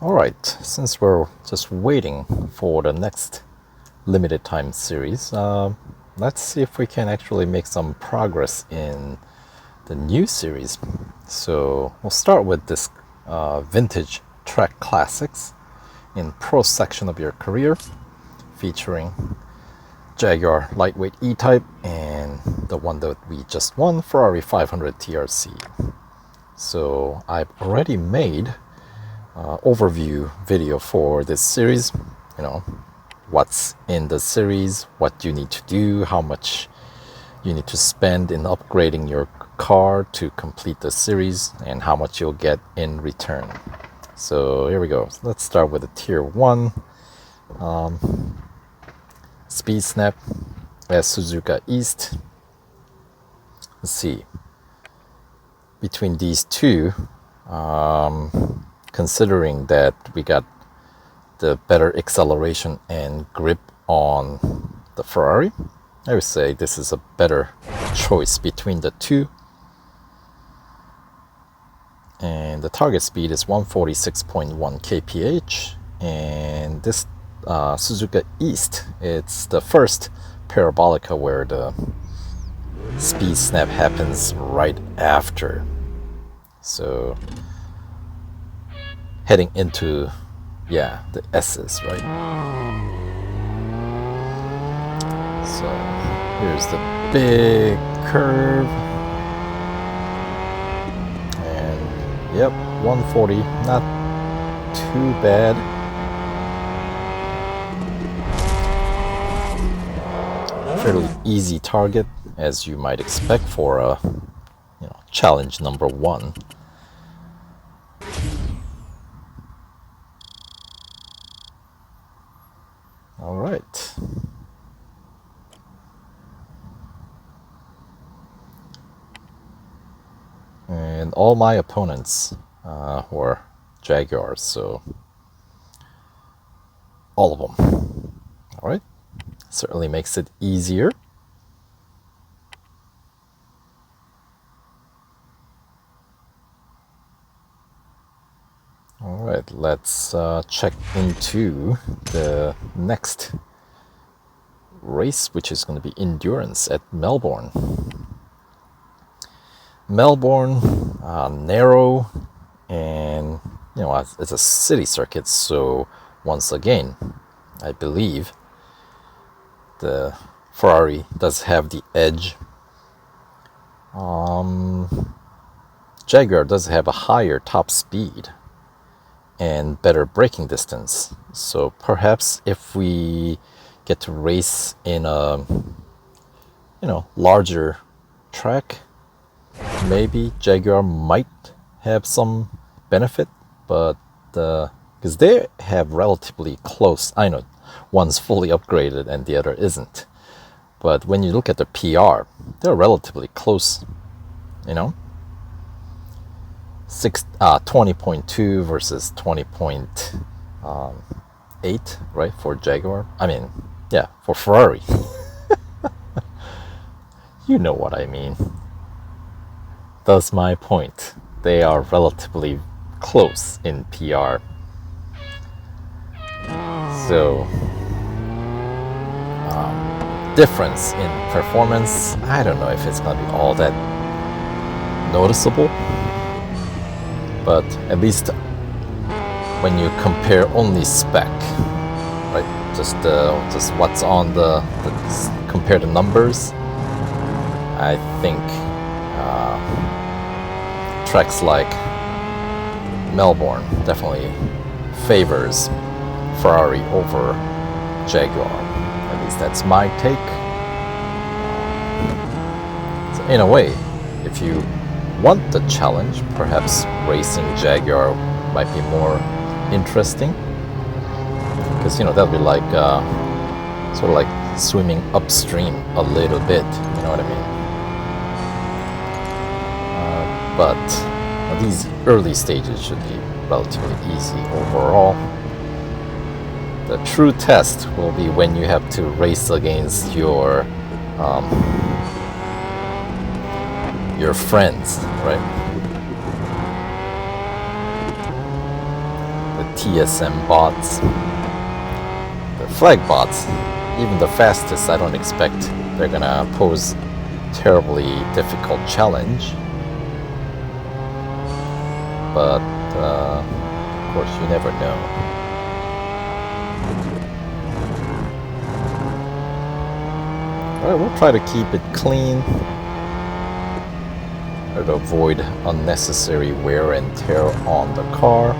Alright, since we're just waiting for the next limited time series, let's see if we can actually make some progress in the new series. So we'll start with this vintage track classics in pro section of your career, featuring Jaguar lightweight E-Type and the one that we just won, Ferrari 500 TRC. So I've already made overview video for this series, what's in the series, what you need to do, how much you need to spend in upgrading your car to complete the series, and how much you'll get in return. So here we go. Let's start with the tier 1 speed snap at Suzuka East. Let's see, between these two, considering that we got the better acceleration and grip on the Ferrari, I would say this is a better choice between the two. And the target speed is 146.1 kph, and this Suzuka East, it's the first parabolica where the speed snap happens right after. So heading into the S's, right? So here's the big curve, and 140, not too bad. Fairly easy target, as you might expect for a challenge number 1. All right. And all my opponents were Jaguars, so all of them. All right. Certainly makes it easier. All right, let's check into the next race, which is going to be endurance at Melbourne. Melbourne, narrow, and it's a city circuit, so once again, I believe the Ferrari does have the edge. Jaguar does have a higher top speed and better braking distance. So perhaps if we get to race in a larger track, maybe Jaguar might have some benefit, but because they have relatively close, I know one's fully upgraded and the other isn't, but when you look at the PR, they're relatively close, 20.2 versus 20.8, right, for Jaguar. For Ferrari. You know what I mean. That's my point. They are relatively close in PR. So, difference in performance, I don't know if it's going to be all that noticeable. But at least when you compare only spec, right? Just what's on compare the numbers. I think tracks like Melbourne definitely favors Ferrari over Jaguar. At least that's my take. So in a way, if you want the challenge, perhaps racing Jaguar might be more interesting, because that'll be like sort of like swimming upstream a little bit, you know what I mean? But these early stages should be relatively easy overall. The true test will be when you have to race against your friends, right? The TSM bots. The flag bots, even the fastest, I don't expect they're gonna pose terribly difficult challenge. But of course, you never know. Alright, we'll try to keep it clean. Try to avoid unnecessary wear and tear on the car.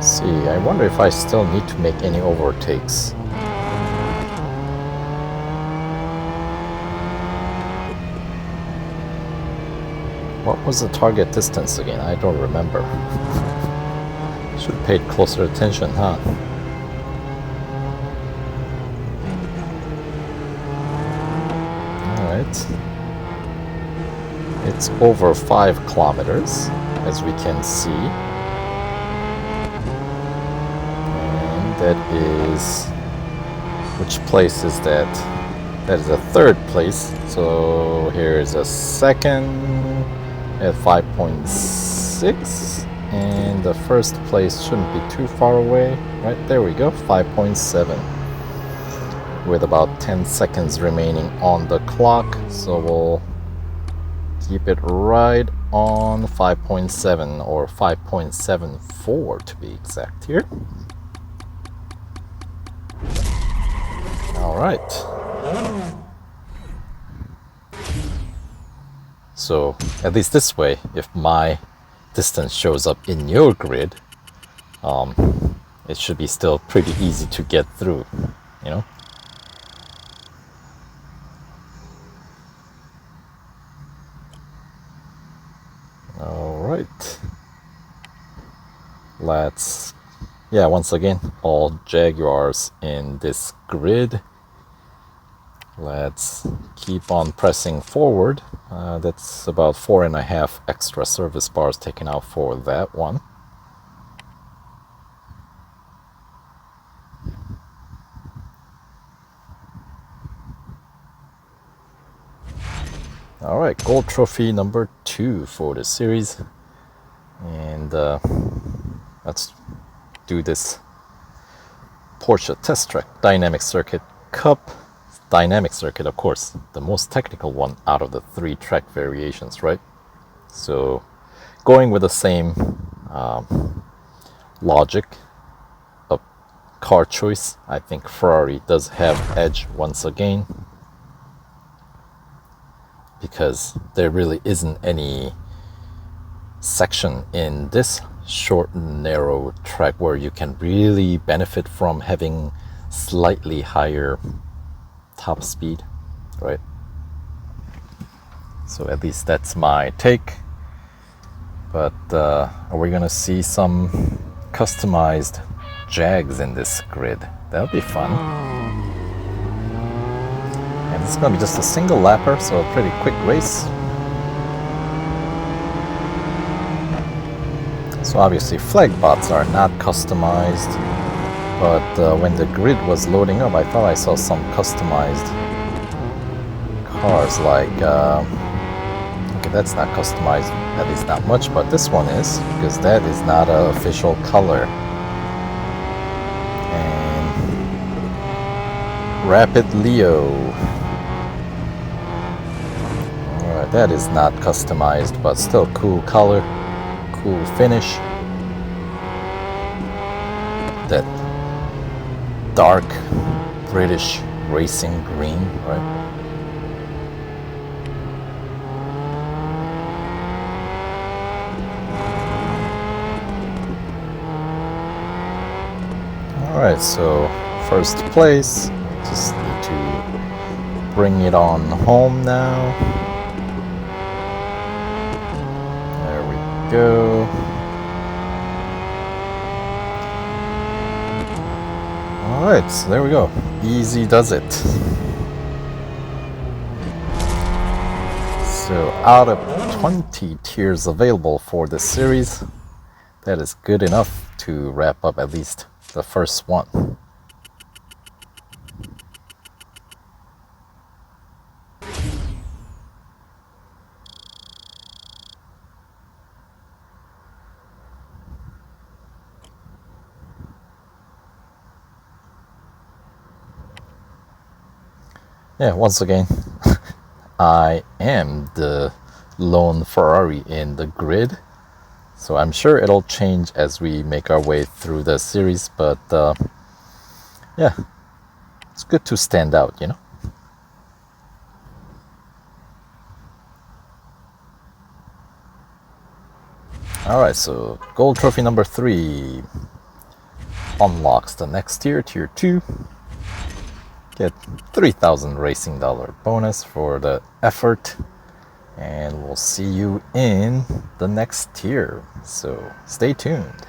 See, I wonder if I still need to make any overtakes. What was the target distance again? I don't remember. Should have paid closer attention, huh? Alright. It's over 5 kilometers, as we can see. That is, which place is that? That is a third place. So here is a second at 5.6, and the first place shouldn't be too far away. Right there we go, 5.7, with about 10 seconds remaining on the clock. So we'll keep it right on 5.7 or 5.74 to be exact here. All right. So at least this way, if my distance shows up in your grid, it should be still pretty easy to get through, you know? All right. Let's, yeah, once again, all Jaguars in this grid. Let's keep on pressing forward. That's about 4.5 extra service bars taken out for that one. All right, gold trophy number 2 for the series. And let's do this Porsche Test Track Dynamic Circuit Cup. Dynamic circuit, of course, the most technical one out of the 3 track variations, right? So going with the same logic of car choice, I think Ferrari does have edge once again, because there really isn't any section in this short and narrow track where you can really benefit from having slightly higher top speed, right? So at least that's my take. But are we gonna see some customized Jags in this grid? That'll be fun. And it's gonna be just a single lapper, so a pretty quick race. So obviously flag bots are not customized. But when the grid was loading up, I thought I saw some customized cars like, okay, that's not customized, at least not much, but this one is, because that is not an official color. And Rapid Leo. Alright, that is not customized, but still cool color, cool finish. That dark British racing green, right? Alright, so first place, just need to bring it on home now. There we go. Alright, so there we go. Easy does it. So out of 20 tiers available for this series, that is good enough to wrap up at least the first one. Yeah, once again, I am the lone Ferrari in the grid, so I'm sure it'll change as we make our way through the series, but yeah, it's good to stand out, you know? Alright, so gold trophy number 3 unlocks the next tier, tier 2. Get 3,000 racing dollar bonus for the effort, and we'll see you in the next tier, so stay tuned.